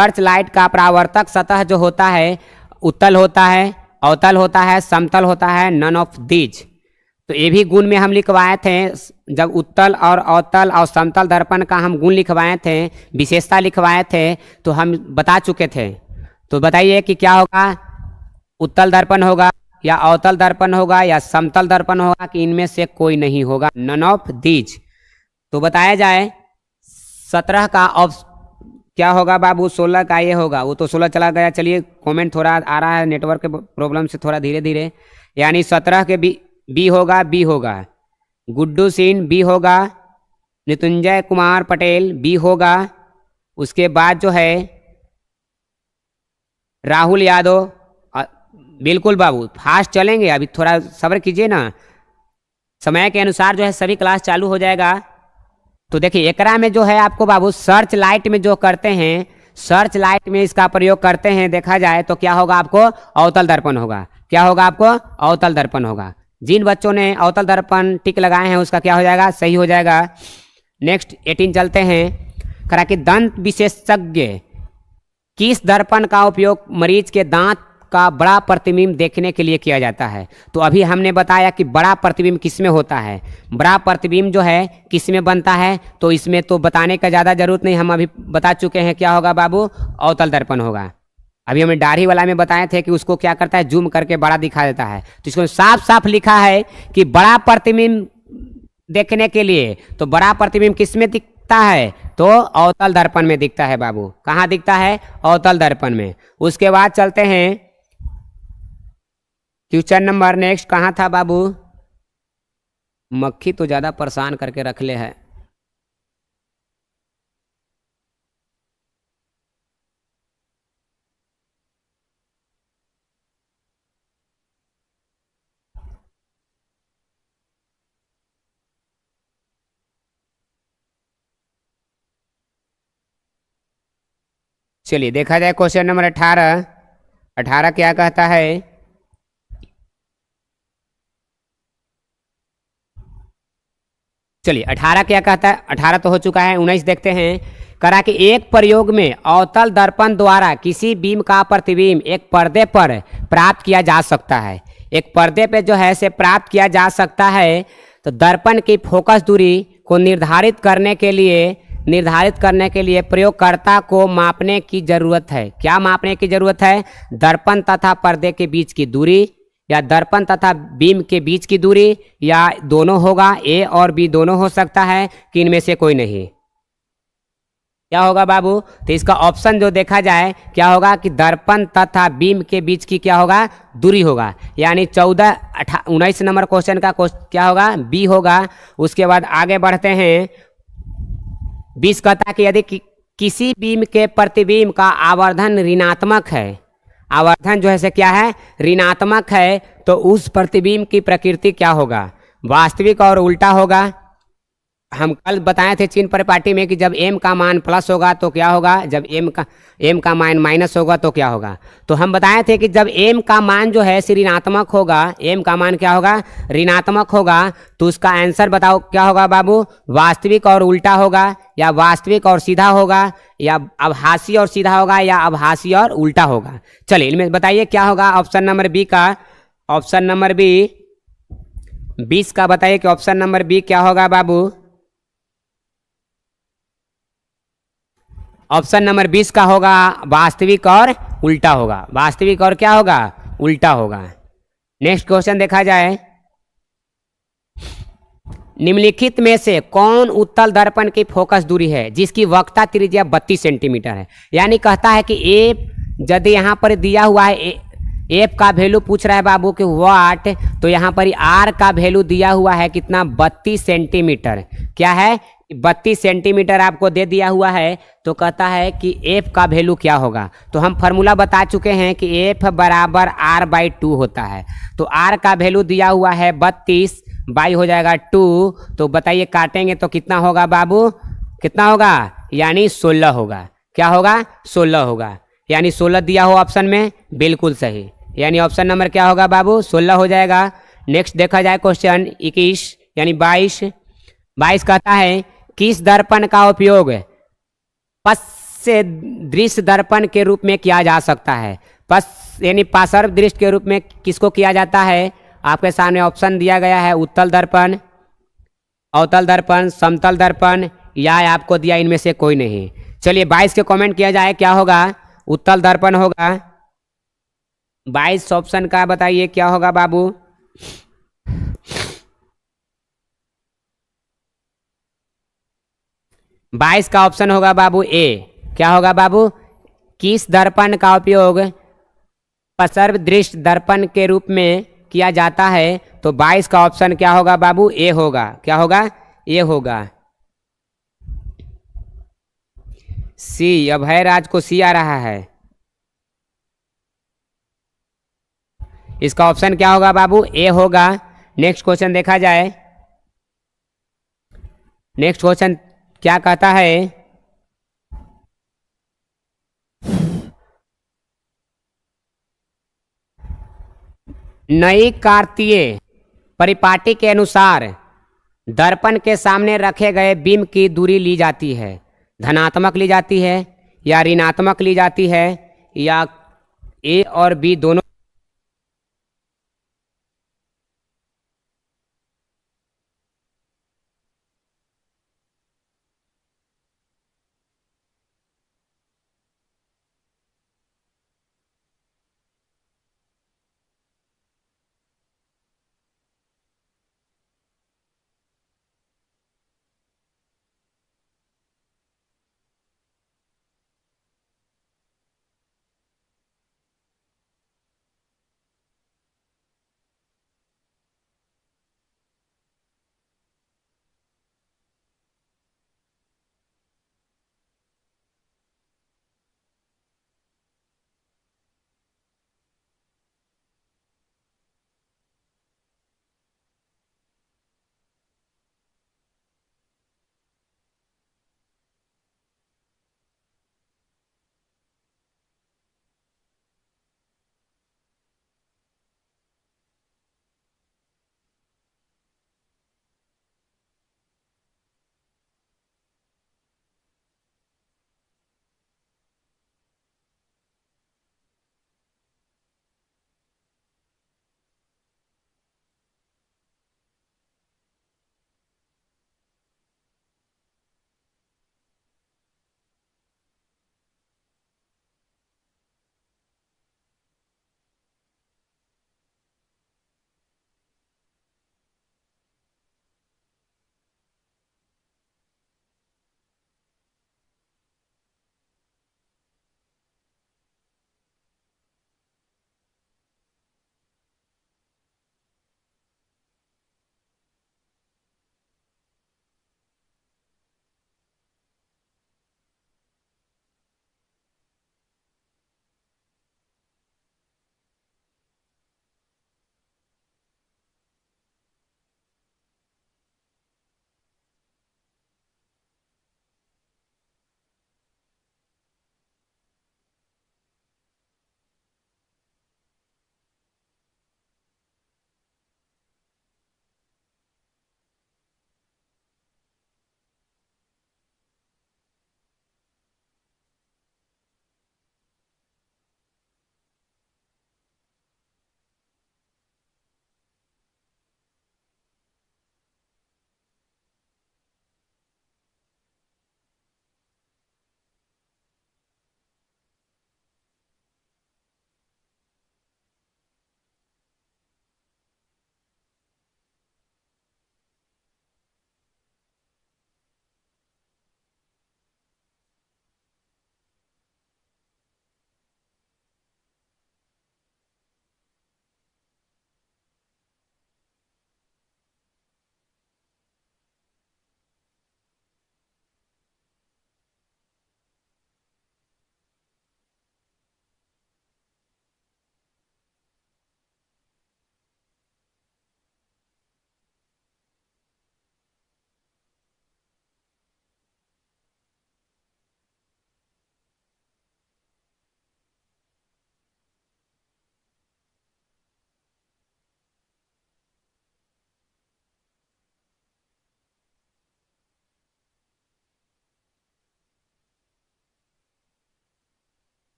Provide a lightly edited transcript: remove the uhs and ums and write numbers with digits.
Search light का परावर्तक सतह जो होता है उत्तल होता है, अवतल होता है, समतल होता है, नन ऑफ दीज। तो ये भी गुण में हम लिखवाए थे, जब उत्तल और अवतल और समतल दर्पण का हम गुण लिखवाए थे, विशेषता लिखवाए थे, तो हम बता चुके थे। तो बताइए कि क्या होगा, उत्तल दर्पण होगा या अवतल दर्पण होगा या समतल दर्पण होगा, कि इनमें से कोई नहीं होगा, नन ऑफ दीज। तो बताया जाए 17 का क्या होगा बाबू, 16 का ये होगा। वो तो 16 चला गया, चलिए कमेंट थोड़ा आ रहा है नेटवर्क के प्रॉब्लम से, थोड़ा धीरे धीरे। यानी 17 के बी होगा, बी होगा। गुड्डू सिंह बी होगा, नितुंजय कुमार पटेल बी होगा। उसके बाद जो है राहुल यादव, बिल्कुल बाबू फास्ट चलेंगे, अभी थोड़ा सब्र कीजिए ना, समय के अनुसार जो है सभी क्लास चालू हो जाएगा। तो देखिए एकरा में जो है आपको बाबू सर्च लाइट में जो करते हैं, सर्च लाइट में इसका प्रयोग करते हैं, देखा जाए तो क्या होगा आपको, अवतल दर्पण होगा। क्या होगा आपको, अवतल दर्पण होगा। जिन बच्चों ने अवतल दर्पण टिक लगाए हैं उसका क्या हो जाएगा, सही हो जाएगा। नेक्स्ट 18 चलते हैं। करा कि दंत विशेषज्ञ किस दर्पण का उपयोग मरीज के दांत का बड़ा प्रतिबिंब देखने के लिए किया जाता है। तो अभी हमने बताया कि बड़ा प्रतिबिंब किस में होता है, बड़ा प्रतिबिंब जो है किस में बनता है, तो इसमें तो बताने का ज़्यादा जरूरत नहीं, हम अभी बता चुके हैं। क्या होगा बाबू, अवतल दर्पण होगा। अभी हमने दाढ़ी वाला में बताए थे कि उसको क्या करता है, जूम करके बड़ा दिखा देता है। तो इसको साफ साफ लिखा है कि बड़ा प्रतिबिंब देखने के लिए, तो बड़ा प्रतिबिंब किस में दिखता है, तो अवतल दर्पण में दिखता है बाबू। कहाँ दिखता है, अवतल दर्पण में। उसके बाद चलते हैं क्वेश्चन नंबर नेक्स्ट, कहाँ था बाबू, मक्खी तो ज़्यादा परेशान करके रख ले है। चलिए देखा जाए क्वेश्चन नंबर 18। 18 क्या कहता है, चलिए 18 क्या कहता है, 18 तो हो चुका है, 19 देखते हैं। करा कि एक प्रयोग में अवतल दर्पण द्वारा किसी बीम का प्रतिबिंब एक पर्दे पर प्राप्त किया जा सकता है। एक पर्दे पे जो है से प्राप्त किया जा सकता है। तो दर्पण की फोकस दूरी को निर्धारित करने के लिए प्रयोगकर्ता को मापने की जरूरत है। क्या मापने की जरूरत है, दर्पण तथा पर्दे के बीच की दूरी, या दर्पण तथा बीम के बीच की दूरी, या दोनों होगा, ए और बी दोनों हो सकता है, कि इनमें से कोई नहीं। क्या होगा बाबू, तो इसका ऑप्शन जो देखा जाए क्या होगा कि दर्पण तथा बीम के बीच की क्या होगा, दूरी होगा। यानी 19 नंबर क्वेश्चन का क्या होगा, बी होगा। उसके बाद आगे बढ़ते हैं। 20 कहता कि यदि किसी बीम के प्रतिबिंब का आवर्धन ऋणात्मक है, आवर्धन जो है से क्या है, ऋणात्मक है, तो उस प्रतिबिंब की प्रकृति क्या होगा, वास्तविक और उल्टा होगा। हम कल बताए थे चिन्ह परिपाटी में कि जब m का मान प्लस होगा तो क्या होगा, जब m का मान माइनस होगा तो क्या होगा। तो हम बताए थे कि जब m का मान जो है ऋणात्मक होगा, m का मान क्या होगा, ऋणात्मक होगा, तो उसका आंसर बताओ क्या होगा बाबू, वास्तविक और उल्टा होगा, या वास्तविक और सीधा होगा, या आभासी और सीधा होगा, या आभासी और उल्टा होगा। चलिए इनमें बताइए क्या होगा। ऑप्शन नंबर बी का, ऑप्शन नंबर बी 20 का बताइए कि ऑप्शन नंबर बी क्या होगा बाबू। ऑप्शन नंबर 20 का होगा वास्तविक और उल्टा होगा, वास्तविक और क्या होगा, उल्टा होगा। नेक्स्ट क्वेश्चन देखा जाए। निम्नलिखित में से कौन उत्तल दर्पण की फोकस दूरी है जिसकी वक्रता त्रिज्या 32 सेंटीमीटर है। यानी कहता है कि एफ यदि यहाँ पर दिया हुआ है, एफ का वैल्यू पूछ रहा है बाबू कि वाट, तो यहाँ पर आर का वैल्यू दिया हुआ है कितना, 32 सेंटीमीटर। क्या है, 32 सेंटीमीटर आपको दे दिया हुआ है। तो कहता है कि एफ का वैल्यू क्या होगा। तो हम फार्मूला बता चुके हैं कि एफ बराबर r/2 होता है। तो r का वैल्यू दिया हुआ है 32, बाई हो जाएगा 2। तो बताइए काटेंगे तो कितना होगा बाबू, कितना होगा, यानी 16 होगा। क्या होगा, 16 होगा। यानी 16 दिया हो ऑप्शन में, बिल्कुल सही। यानी ऑप्शन नंबर क्या होगा बाबू, 16 हो जाएगा। नेक्स्ट देखा जाए क्वेश्चन 21 यानी 22 कहता है किस दर्पण का उपयोग से दृश्य दर्पण के रूप में किया जा सकता है। यानी पार्श्व दृष्टि के रूप में किसको किया जाता है? आपके सामने ऑप्शन दिया गया है, उत्तल दर्पण, अवतल दर्पण, समतल दर्पण, या आपको दिया इनमें से कोई नहीं। चलिए 22 के कमेंट किया जाए, क्या होगा? उत्तल दर्पण होगा। 22 ऑप्शन का बताइए क्या होगा बाबू? बाईस का ऑप्शन होगा बाबू ए। क्या होगा बाबू? किस दर्पण का उपयोग पार्श्व दृष्टि दर्पण के रूप में किया जाता है? तो 22 का ऑप्शन क्या होगा बाबू? ए होगा। क्या होगा? ए होगा। सी, अभय राज को सी आ रहा है। इसका ऑप्शन क्या होगा बाबू? ए होगा। नेक्स्ट क्वेश्चन देखा जाए। नेक्स्ट क्वेश्चन क्या कहता है? नई कार्तीय परिपाटी के अनुसार दर्पण के सामने रखे गए बीम की दूरी ली जाती है, धनात्मक ली जाती है या ऋणात्मक ली जाती है, या ए और बी दोनों